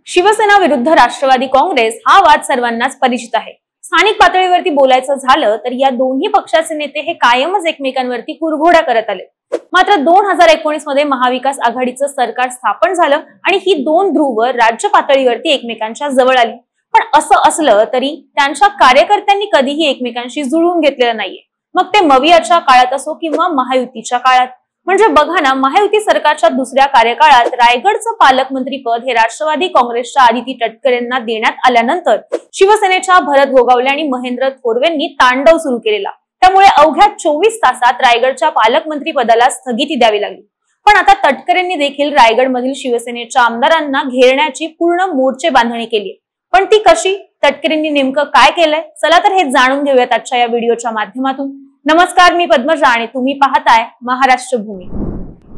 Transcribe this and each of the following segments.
शिवसेना विरुद्ध राष्ट्रवादी काँग्रेस हा वाद सर्वांनाच परिचित आहे। स्थानिक पातळीवरती बोलायचं झालं तर या दोन्ही पक्षाचे नेते हे कायमच एकमेकांवरती कुरघोडा करत आले। मात्र 2019 मध्ये महाविकास आघाडीचं सरकार स्थापन झालं आणि ही दोन ध्रुव राज्य पातळीवरती एकमेकांच्या जवळ आली। पण असं असलं तरी त्यांच्या कार्यकर्त्यांनी कधीही एकमेकांशी जुळवून घेतलेलं नाहीये, मग ते मवियाच्या काळात असो किंवा महायुतीच्या काळात। म्हणजे बघा ना, महायुती सरकारच्या दुसऱ्या कार्यकाळात रायगडचं पालकमंत्री पद हे राष्ट्रवादी काँग्रेसच्या आदिती तटकरे यांना देण्यात आल्यानंतर शिवसेनेच्या भरत गोगावले आणि महेंद्र थोरवेंनी तांडव सुरू केलेला। त्यामुळे अवघ्या 24 तासात रायगडच्या पालकमंत्री पदाला स्थगिती द्यावी लागली। पण आता तटकरेंनी देखील रायगडमधील शिवसेनेच्या आमदारांना घेरण्याची पूर्ण मोर्चे बांधणी केली। पण ती कशी, तटकरेंनी नेमकं काय केलंय, चला तर हे जाणून घेऊयात आजच्या या व्हिडिओच्या माध्यमातून। नमस्कार, मी पद्मजा आणि तुम्ही पाहताय महाराष्ट्र भूमी।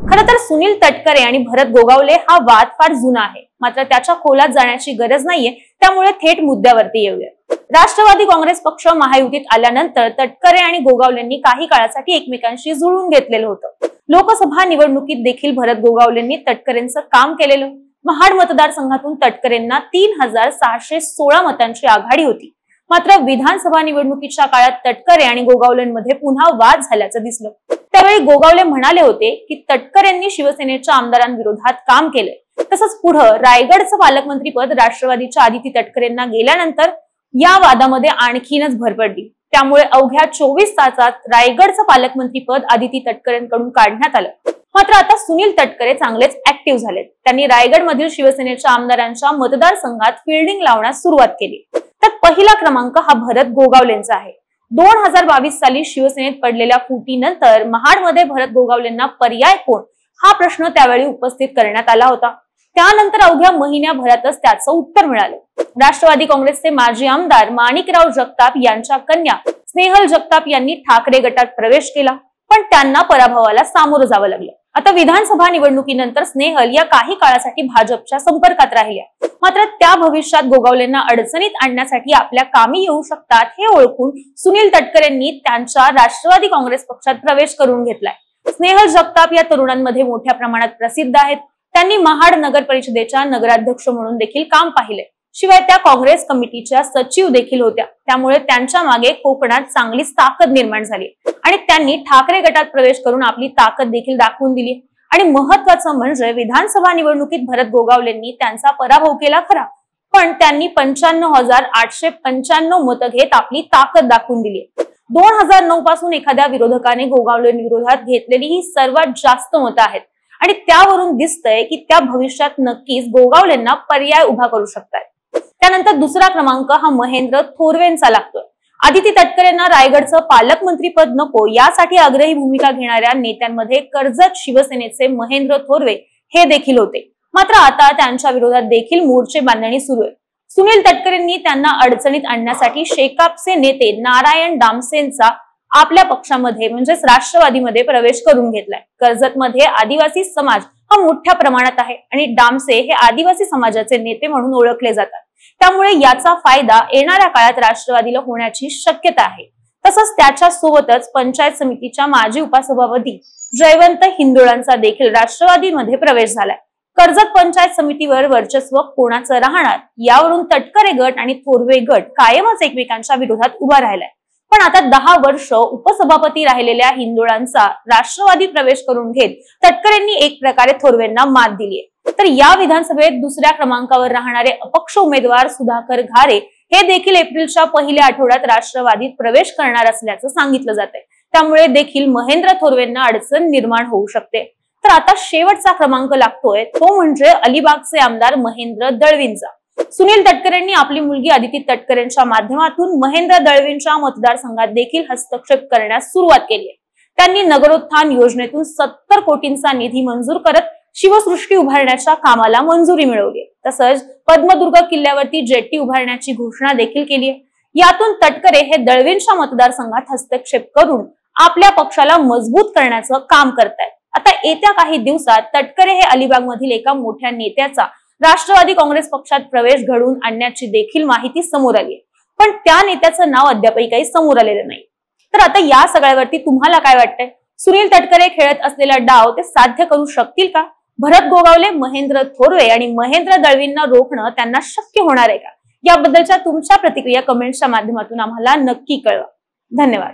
खरं तर सुनील तटकरे आणि भरत गोगावले हा वाद फार जुना आहे, मात्र त्याच्या खोलात जाण्याची गरज नाहीये, त्यामुळे थेट मुद्द्यावरती येऊया। राष्ट्रवादी काँग्रेस पक्ष महायुतीत आल्यानंतर तटकरे आणि गोगावलेंनी काही काळासाठी एकमेकांशी जुळवून घेतलेलं होतं। लोकसभा निवडणुकीत देखील भरत गोगावलेंनी तटकरेंचं काम केलेलं। महाड मतदारसंघातून तटकरेंना 3616 मतांची आघाडी होती। मात्र विधानसभा निवडणुकीच्या काळात तटकरे आणि गोगावलेंमध्ये पुन्हा वाद झाल्याचं दिसलं। त्यावेळी गोगावले म्हणाले होते की तटकरेंनी शिवसेनेच्या आमदारांविरोधात काम केलंय। तसंच पुढे रायगडचं पालकमंत्री पद राष्ट्रवादीच्या आदिती तटकरेंना गेल्यानंतर या वादामध्ये आणखीनच भर पडली। त्यामुळे अवघ्या 24 तासात रायगडचं पालकमंत्री पद आदिती तटकरेंकडून काढण्यात आलं। मात्र आता सुनील तटकरे चांगलेच ऍक्टिव्ह झालेत। त्यांनी रायगडमधील शिवसेनेच्या आमदारांच्या मतदारसंघात फिल्डिंग लावण्यास सुरुवात केली। तर पहिला क्रमांक हा भरत गोगावलेंचा आहे। 2022 साली शिवसेनेत पडलेल्या फुटीनंतर महाडमध्ये भरत गोगावलेंना पर्याय कोण हा प्रश्न त्यावेळी उपस्थित करण्यात आला होता। त्यानंतर अवघ्या महिन्याभरातच त्याचं उत्तर मिळालं। राष्ट्रवादी काँग्रेसचे माजी आमदार माणिकराव जगताप यांच्या कन्या स्नेहल जगताप यांनी ठाकरे गटात प्रवेश केला, पण त्यांना पराभवाला सामोरं जावं लागलं। आता विधानसभा निवडणुकीनंतर स्नेहल या काही काळासाठी भाजपच्या संपर्कात राहिल्या। मात्र त्या भविष्यात गोगावलेंना अडचणीत आणण्यासाठी आपल्या कामी येऊ शकतात हे ओळखून सुनील तटकरेंनी त्यांच्या राष्ट्रवादी काँग्रेस पक्षात प्रवेश करून घेतलाय। स्नेहल जगताप या तरुणांमध्ये मोठ्या प्रमाणात प्रसिद्ध आहेत। त्यांनी महाड नगर परिषदेच्या नगराध्यक्ष म्हणून देखील काम पाहिले। शिवाय त्या काँग्रेस कमिटीच्या सचिव देखील होत्या। त्यामुळे त्यांच्या मागे कोकणात चांगलीच ताकद निर्माण झाली आणि त्यांनी ठाकरे गटात प्रवेश करून आपली ताकद देखील दाखवून दिली। आणि महत्त्वाचं म्हणजे विधानसभा निवडणुकीत भरत गोगावलेंनी त्यांचा पराभव केला खरा, पण त्यांनी 95,895 मतं घेत आपली ताकद दाखवून दिली। 2009 पासून एखाद्या विरोधकाने गोगावलेंविरोधात घेतलेली ही सर्वात जास्त मतं आहेत आणि त्यावरून दिसतंय की त्या भविष्यात नक्कीच गोगावलेंना पर्याय उभा करू शकतात। त्यानंतर दुसरा क्रमांक हा महेंद्र थोरवेंचा लागतोय। आदिती तटकरेंना रायगडचं पालकमंत्री पद नको यासाठी आग्रही भूमिका घेणाऱ्या नेत्यांमध्ये कर्जत शिवसेनेचे महेंद्र थोरवे हे देखील होते। मात्र आता त्यांच्या विरोधात देखील मोर्चे बांधणी सुरू आहे। सुनील तटकरेंनी त्यांना अडचणीत आणण्यासाठी शेकापचे नेते नारायण दामसेंचा आपल्या पक्षामध्ये म्हणजेच राष्ट्रवादीमध्ये प्रवेश करून घेतलाय। कर्जतमध्ये आदिवासी समाज हा मोठ्या प्रमाणात आहे आणि दामसे हे आदिवासी समाजाचे नेते म्हणून ओळखले जातात। त्यामुळे याचा फायदा येणाऱ्या काळात राष्ट्रवादीला होण्याची शक्यता आहे। तसंच त्याच्या सोबतच पंचायत समितीच्या माजी उपसभापती जयवंत हिंदोळांचा देखील राष्ट्रवादीमध्ये प्रवेश झालाय। कर्जत पंचायत समितीवर वर्चस्व कोणाचं राहणार यावरून तटकरे गट आणि थोरवे गट कायमच एकमेकांच्या विरोधात उभा राहिलाय। पण आता 10 वर्ष उपसभापती राहिलेल्या हिंदोळांचा राष्ट्रवादी प्रवेश करून घेत तटकरेंनी एक प्रकारे थोरवेंना मात दिलीये। तर या विधानसभेत दुसऱ्या क्रमांकावर राहणारे अपक्ष उमेदवार सुधाकर घारे हे देखील एप्रिलच्या पहिल्या आठवड्यात राष्ट्रवादीत प्रवेश करणार असल्याचं सांगितलं जातंय। त्यामुळे देखील महेंद्र थोरवेंना अडचण निर्माण होऊ शकते। तर आता शेवटचा क्रमांक लागतोय तो म्हणजे अलिबागचे आमदार महेंद्र दळवींचा। सुनील तटकरेंनी आपली मुलगी आदिती तटकरेंच्या माध्यमातून महेंद्र दळवींच्या मतदारसंघात देखील हस्तक्षेप करण्यास सुरुवात केली आहे। त्यांनी नगरोत्थान योजनेतून 70 कोटींचा निधी मंजूर करत शिवसृष्टी उभारण्याच्या कामाला मंजुरी मिळवली। तसंच पद्मदुर्ग किल्ल्यावरती जेट्टी उभारण्याची घोषणा देखील केली आहे। यातून तटकरे हे दळवींच्या मतदारसंघात हस्तक्षेप करून आपल्या पक्षाला मजबूत करण्याचं काम करतायत। आता येत्या काही दिवसात तटकरे हे अलिबागमधील एका मोठ्या नेत्याचा राष्ट्रवादी काँग्रेस पक्षात प्रवेश घडवून आणण्याची देखील माहिती समोर आली आहे, पण त्या नेत्याचं नाव अद्यापही काही समोर आलेलं नाही। तर आता या सगळ्यावरती तुम्हाला काय वाटतंय? सुनील तटकरे खेळत असलेला डाव ते साध्य करू शकतील का? भरत गोगावले, महेंद्र थोरवे आणि महेंद्र दळवींना रोखणं त्यांना शक्य होणार आहे का? याबद्दलच्या तुमच्या प्रतिक्रिया कमेंट्सच्या माध्यमातून आम्हाला नक्की कळवा. धन्यवाद.